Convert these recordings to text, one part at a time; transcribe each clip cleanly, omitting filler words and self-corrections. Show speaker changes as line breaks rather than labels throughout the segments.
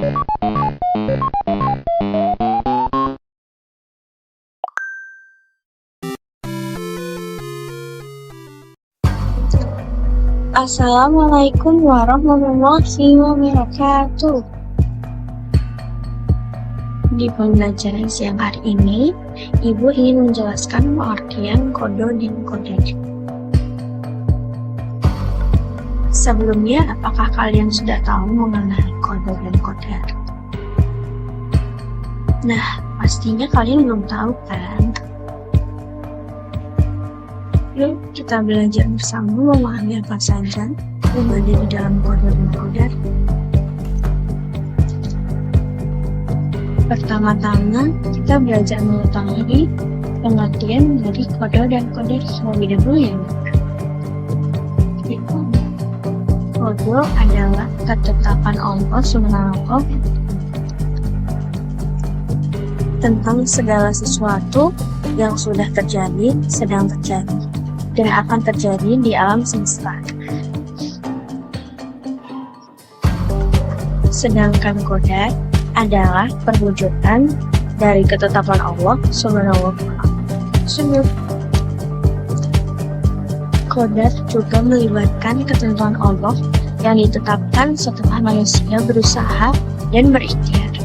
Assalamualaikum warahmatullahi wabarakatuh. Di pembelajaran siang hari ini, Ibu ingin menjelaskan pengertian kode dan kodar. Sebelumnya, apakah kalian sudah tahu mengenai kode dan kodar? Nah, pastinya kalian belum tahu kan? Yuk kita belajar bersama memahami apa saja yang ada di dalam kode dan kodar. Pertama-tama, kita belajar mengetahui pengertian dari kode dan kodar terlebih dahulu ya. Kode adalah ketetapan Allah Subhanahu tentang segala sesuatu yang sudah terjadi, sedang terjadi, dan akan terjadi di alam semesta. Sedangkan kodar adalah perwujudan dari ketetapan Allah Subhanahu wa Ta'ala. Kodar juga melibatkan ketentuan Allah yang ditetapkan setelah manusia berusaha dan berikhtiar.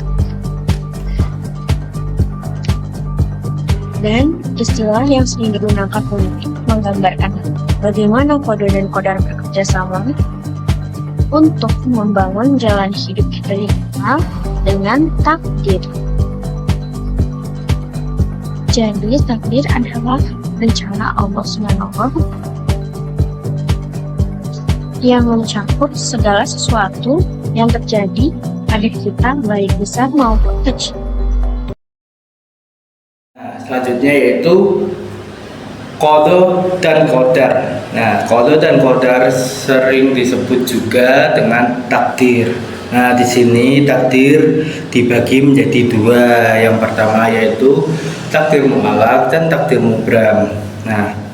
Dan istilah yang sering digunakan untuk menggambarkan bagaimana kode dan kodar bekerja sama untuk membangun jalan hidup kita dikenal dengan takdir. Jadi takdir adalah rencana Allah Subhanahu yang mencakup segala sesuatu yang terjadi pada kita baik besar maupun kecil.
Selanjutnya yaitu kode dan kodar. Nah, kode dan kodar sering disebut juga dengan takdir. Nah, di sini takdir dibagi menjadi dua. Yang pertama yaitu takdir mu'allaq dan takdir mubram. Nah,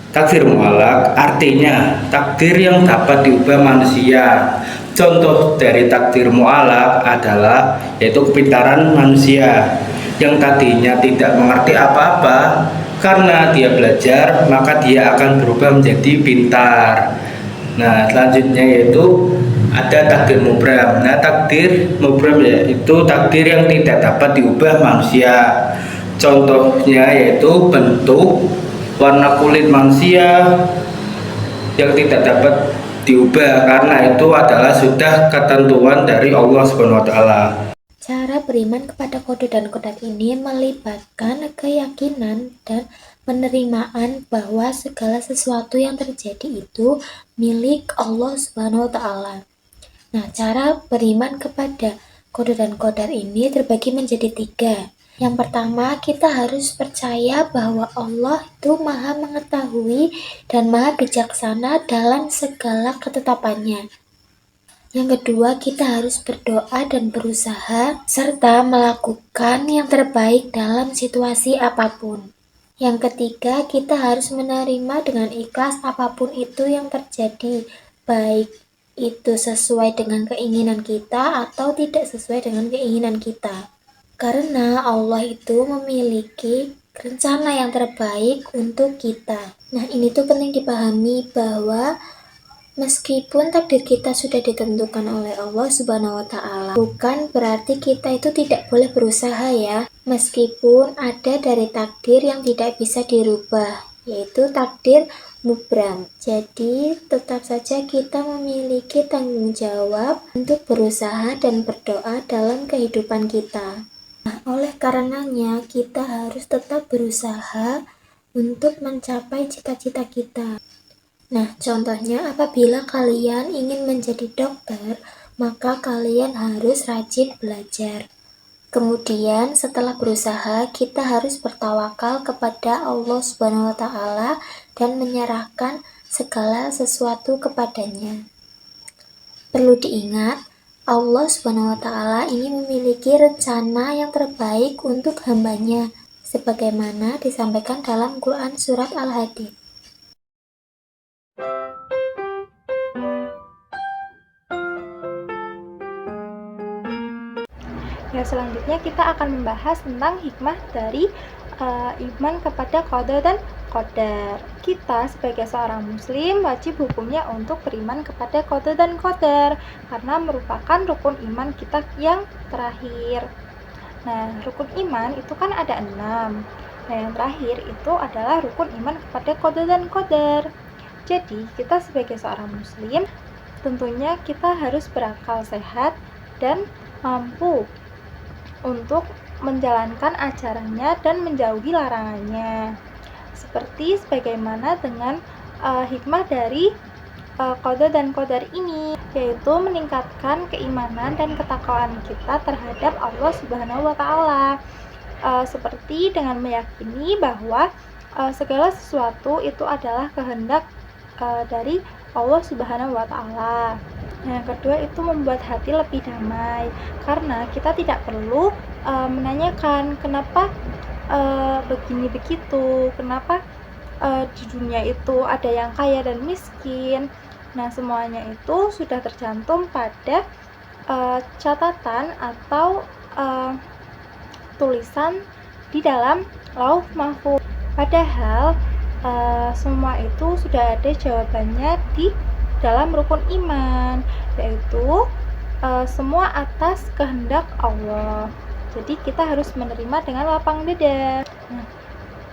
takdir mu'allaq artinya takdir yang dapat diubah manusia. Contoh dari takdir mu'allaq adalah yaitu kepintaran manusia yang tadinya tidak mengerti apa-apa, karena dia belajar maka dia akan berubah menjadi pintar. Nah, selanjutnya yaitu ada takdir mubram. Nah, takdir mubram yaitu takdir yang tidak dapat diubah manusia. Contohnya yaitu bentuk, warna kulit manusia yang tidak dapat diubah karena itu adalah sudah ketentuan dari Allah Subhanahu wa Ta'ala.
Cara beriman kepada kode dan kodar ini melibatkan keyakinan dan penerimaan bahwa segala sesuatu yang terjadi itu milik Allah Subhanahu wa Ta'ala. Nah, cara beriman kepada kode dan kodar ini terbagi menjadi tiga. Yang pertama, kita harus percaya bahwa Allah itu Maha Mengetahui dan Maha Bijaksana dalam segala ketetapannya. Yang kedua, kita harus berdoa dan berusaha serta melakukan yang terbaik dalam situasi apapun. Yang ketiga, kita harus menerima dengan ikhlas apapun itu yang terjadi, baik itu sesuai dengan keinginan kita atau tidak sesuai dengan keinginan kita. Karena Allah itu memiliki rencana yang terbaik untuk kita. Nah, ini tuh penting dipahami bahwa meskipun takdir kita sudah ditentukan oleh Allah Subhanahu wa Ta'ala, bukan berarti kita itu tidak boleh berusaha ya. Meskipun ada dari takdir yang tidak bisa dirubah, yaitu takdir mubram. Jadi tetap saja kita memiliki tanggung jawab untuk berusaha dan berdoa dalam kehidupan kita. Nah, oleh karenanya kita harus tetap berusaha untuk mencapai cita-cita kita. Nah, contohnya apabila kalian ingin menjadi dokter, maka kalian harus rajin belajar. Kemudian setelah berusaha, kita harus bertawakal kepada Allah Subhanahu wa Ta'ala dan menyerahkan segala sesuatu kepadanya. Perlu diingat, Allah Subhanahu wa Ta'ala ini memiliki rencana yang terbaik untuk hambanya, sebagaimana disampaikan dalam Quran Surat Al-Hadid.
Ya, selanjutnya kita akan membahas tentang hikmah dari iman kepada qada dan qadar. Kita sebagai seorang muslim wajib hukumnya untuk beriman kepada qada dan qadar karena merupakan rukun iman kita yang terakhir. Nah, rukun iman itu kan ada 6. Nah, yang terakhir itu adalah rukun iman kepada qada dan qadar. Jadi, kita sebagai seorang muslim tentunya kita harus berakal sehat dan mampu untuk menjalankan ajarannya dan menjauhi larangannya. Seperti sebagaimana dengan hikmah dari qada dan qadar ini, yaitu meningkatkan keimanan dan ketakwaan kita terhadap Allah Subhanahu wa Ta'ala. Seperti dengan meyakini bahwa segala sesuatu itu adalah kehendak dari Allah Subhanahu wa Ta'ala. Yang kedua itu membuat hati lebih damai, karena kita tidak perlu menanyakan kenapa begini begitu, kenapa di dunia itu ada yang kaya dan miskin. Nah, semuanya itu sudah tercantum pada catatan atau tulisan di dalam Lauh Mahfuz. Padahal semua itu sudah ada jawabannya di dalam rukun iman, yaitu semua atas kehendak Allah. Jadi kita harus menerima dengan lapang dada.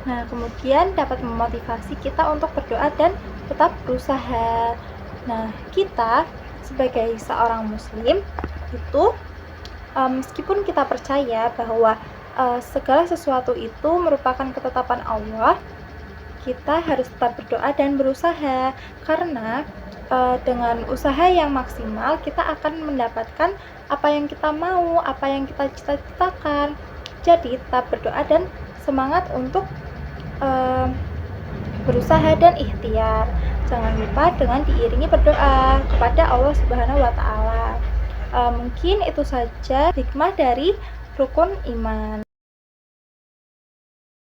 Nah, kemudian dapat memotivasi kita untuk berdoa dan tetap berusaha. Nah, kita sebagai seorang muslim itu meskipun kita percaya bahwa segala sesuatu itu merupakan ketetapan Allah, kita harus tetap berdoa dan berusaha, karena dengan usaha yang maksimal kita akan mendapatkan apa yang kita mau, apa yang kita cita-citakan. Jadi tetap berdoa dan semangat untuk berusaha dan ikhtiar. Jangan lupa dengan diiringi berdoa kepada Allah Subhanahu wa Ta'ala. Mungkin itu saja hikmah dari rukun iman.